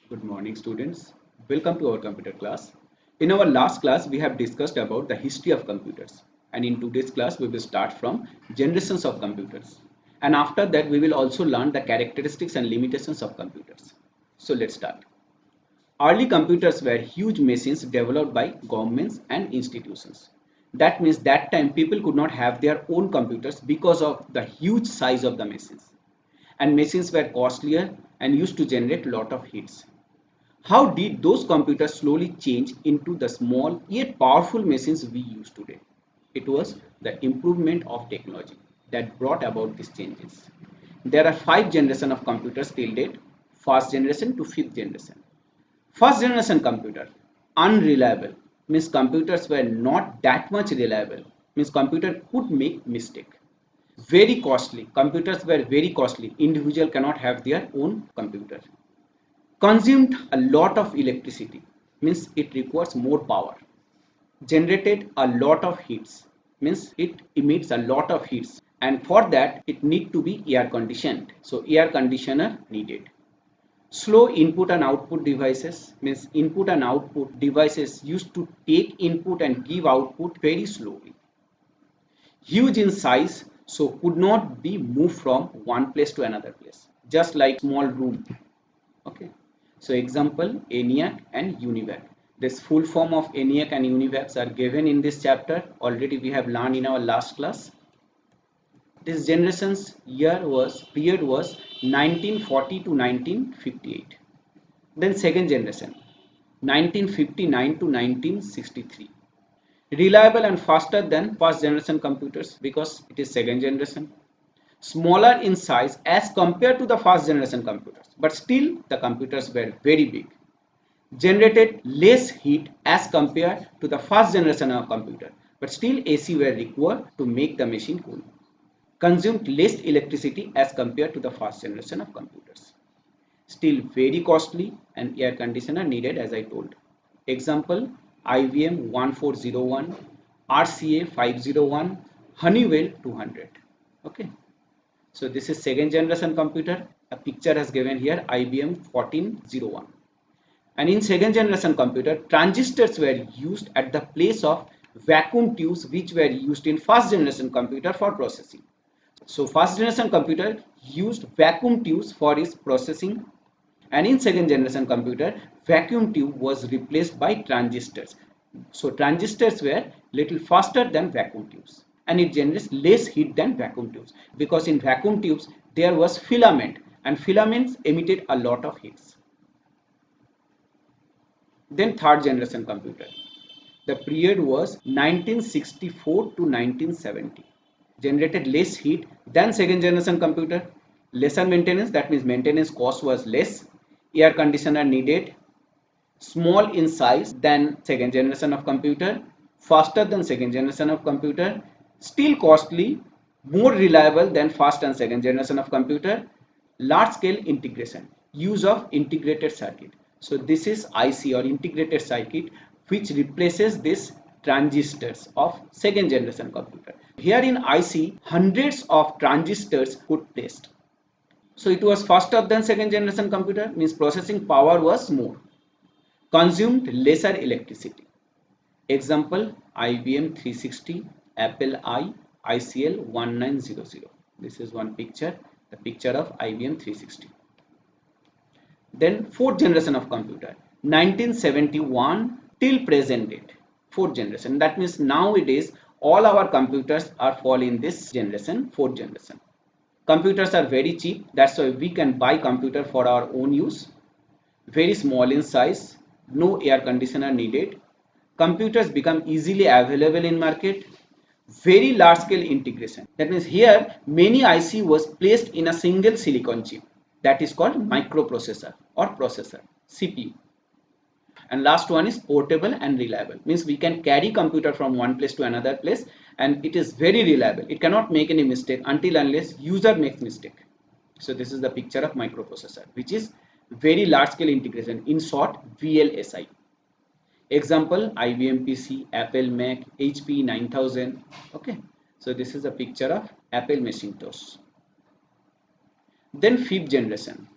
Good morning, students. Welcome to our computer class. In our last class, we have discussed about the history of computers. And in today's class, we will start from generations of computers. And after that, we will also learn the characteristics and limitations of computers. So let's start. Early computers were huge machines developed by governments and institutions. That means that time people could not have their own computers because of the huge size of the machines. And machines were costlier and used to generate a lot of hits. How did those computers slowly change into the small yet powerful machines we use today? It was the improvement of technology that brought about these changes. There are five generations of computers till date, first generation to fifth generation. First generation computer, unreliable, means computers were not that much reliable, means computer could make mistake. Very costly, computers were very costly, individual cannot have their own computer. Consumed a lot of electricity, means it requires more power. Generated a lot of heats, means it emits a lot of heats, and for that it need to be air conditioned, so air conditioner needed. Slow input and output devices, means input and output devices used to take input and give output very slowly. Huge in size, so could not be moved from one place to another place, just like small room. Okay, so example ENIAC and UNIVAC. This full form of ENIAC and UNIVACs are given in this chapter. Already we have learned in our last class. This generation's period was 1940 to 1958. Then second generation 1959 to 1963. Reliable and faster than first generation computers because it is second generation. Smaller in size as compared to the first generation computers, but still the computers were very big. Generated less heat as compared to the first generation of computer, but still AC were required to make the machine cool. Consumed less electricity as compared to the first generation of computers. Still very costly and air conditioner needed, as I told. Example IBM 1401, RCA 501, Honeywell 200. Okay. So this is second generation computer. A picture has given here IBM 1401. And in second generation computer, transistors were used at the place of vacuum tubes which were used in first generation computer for processing. So first generation computer used vacuum tubes for its processing, and in second generation computer vacuum tube was replaced by transistors. So transistors were little faster than vacuum tubes and it generates less heat than vacuum tubes because in vacuum tubes there was filament and filaments emitted a lot of heats. Then third generation computer. The period was 1964 to 1970. Generated less heat than second generation computer. Lesser maintenance, that means maintenance cost was less. Air conditioner needed. Small in size than second generation of computer. Faster than second generation of computer. Still costly. More reliable than first and second generation of computer. Large scale integration. Use of integrated circuit. So this is IC or integrated circuit which replaces this transistors of second generation computer. Here in IC hundreds of transistors could placed. So it was faster than second generation computer, means processing power was more. Consumed lesser electricity. Example IBM 360, Apple I, ICL 1900. This is one picture, the picture of IBM 360. Then fourth generation of computer 1971 till present date, fourth generation. That means nowadays all our computers are fall in this generation, fourth generation. Computers are very cheap, that's why we can buy computer for our own use. Very small in size, no air conditioner needed. Computers become easily available in market. Very large scale integration, that means here many IC was placed in a single silicon chip, that is called microprocessor or processor, CPU. And last one is portable and reliable, means we can carry computer from one place to another place and it is very reliable. It cannot make any mistake until unless user makes mistake. So this is the picture of microprocessor which is very large scale integration, in short VLSI. Example IBM PC, Apple Mac, HP 9000. Okay, so this is a picture of Apple Macintosh. Then fifth generation,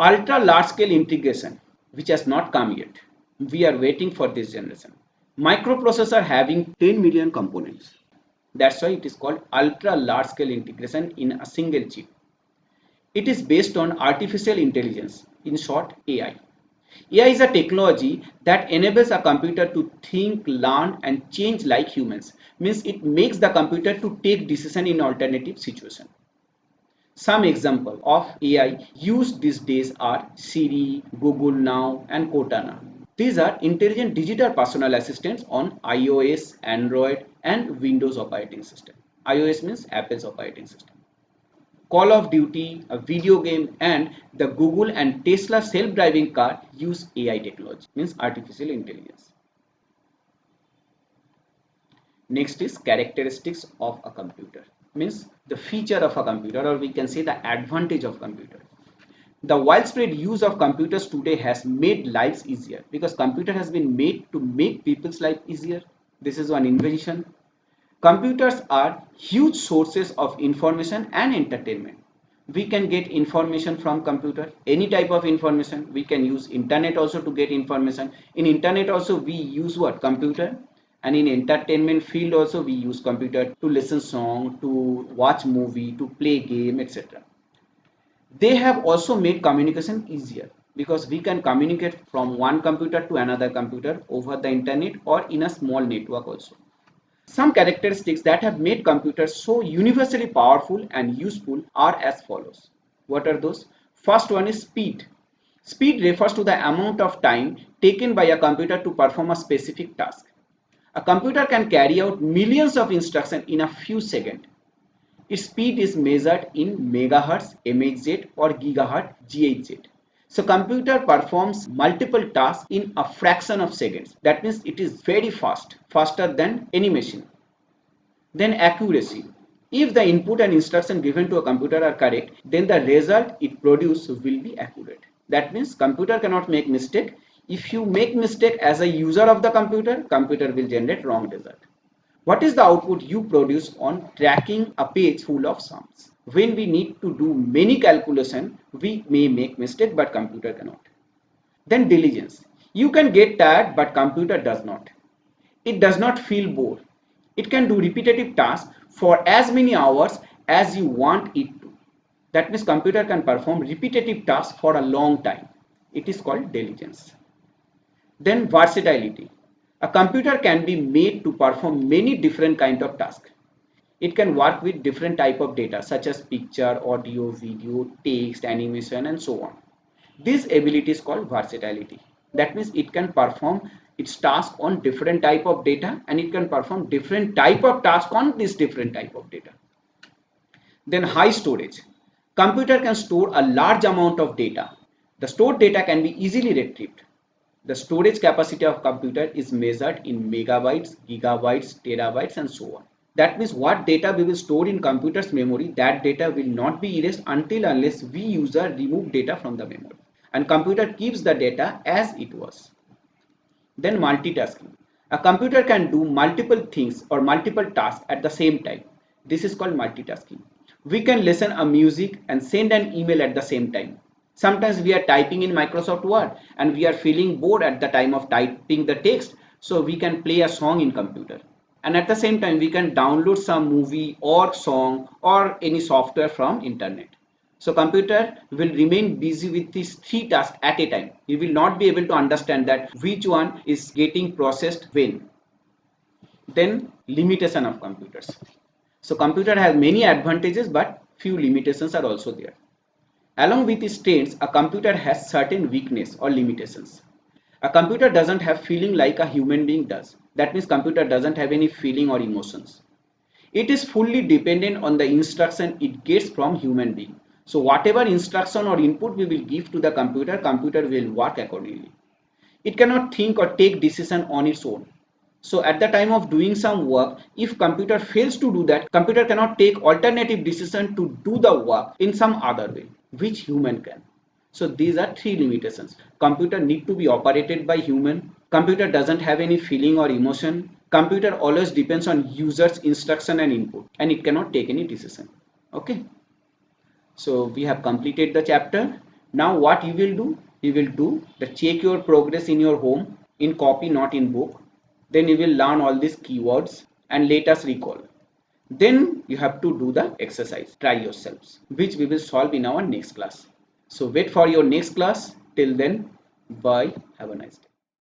ultra large scale integration. which has not come yet. We are waiting for this generation. Microprocessor having 10 million components. That's why it is called ultra large scale integration in a single chip. It is based on artificial intelligence, in short AI. AI is a technology that enables a computer to think, learn and change like humans. Means it makes the computer to take decision in alternative situation. Some example of AI used these days are Siri, Google Now and Cortana. These are intelligent digital personal assistants on iOS, Android and Windows operating system. iOS means Apple's operating system. Call of Duty, a video game and the Google and Tesla self-driving car use AI technology, means artificial intelligence. Next is characteristics of a computer, means the feature of a computer, or we can say the advantage of computer. The widespread use of computers today has made lives easier because computer has been made to make people's life easier. This is one invention. Computers are huge sources of information and entertainment. We can get information from computer, any type of information. We can use internet also to get information. In internet also we use what? Computer. And in entertainment field also we use computer to listen song, to watch movie, to play game, etc. They have also made communication easier because we can communicate from one computer to another computer over the internet or in a small network also. Some characteristics that have made computers so universally powerful and useful are as follows. What are those? First one is speed. Speed refers to the amount of time taken by a computer to perform a specific task. A computer can carry out millions of instructions in a few seconds. Its speed is measured in megahertz, MHz or gigahertz, GHz. So computer performs multiple tasks in a fraction of seconds. That means it is very fast, faster than any machine. Then accuracy. If the input and instruction given to a computer are correct, then the result it produces will be accurate. That means computer cannot make mistake. If you make mistake as a user of the computer, computer will generate wrong result. What is the output you produce on tracking a page full of sums? When we need to do many calculation, we may make mistake, but computer cannot. Then diligence. You can get tired, but computer does not. It does not feel bored. It can do repetitive tasks for as many hours as you want it to. That means computer can perform repetitive tasks for a long time. It is called diligence. Then versatility. A computer can be made to perform many different kind of tasks. It can work with different type of data such as picture, audio, video, text, animation and so on. This ability is called versatility. That means it can perform its task on different type of data and it can perform different type of task on this different type of data. Then high storage. Computer can store a large amount of data. The stored data can be easily retrieved. The storage capacity of computer is measured in megabytes, gigabytes, terabytes and so on. That means what data we will store in computer's memory, that data will not be erased until unless we user remove data from the memory. And computer keeps the data as it was. Then multitasking. A computer can do multiple things or multiple tasks at the same time. This is called multitasking. We can listen a music and send an email at the same time. Sometimes we are typing in Microsoft Word and we are feeling bored at the time of typing the text. So we can play a song in computer. And at the same time we can download some movie or song or any software from internet. So computer will remain busy with these three tasks at a time. You will not be able to understand that which one is getting processed when. Then limitation of computers. So computer has many advantages but few limitations are also there. Along with its strengths, a computer has certain weakness or limitations. A computer doesn't have feeling like a human being does. That means computer doesn't have any feeling or emotions. It is fully dependent on the instruction it gets from human being. So whatever instruction or input we will give to the computer, computer will work accordingly. It cannot think or take decision on its own. So at the time of doing some work, if computer fails to do that, computer cannot take alternative decision to do the work in some other way, which human can. So these are three limitations. Computer need to be operated by human. Computer doesn't have any feeling or emotion. Computer always depends on user's instruction and input, and it cannot take any decision. Okay. So we have completed the chapter. Now what you will do? you will do the check your progress in your home in copy, not in book. Then you will learn all these keywords and let us recall. Then you have to do the exercise, try yourselves, which we will solve in our next class. So wait for your next class. Till then, bye. Have a nice day.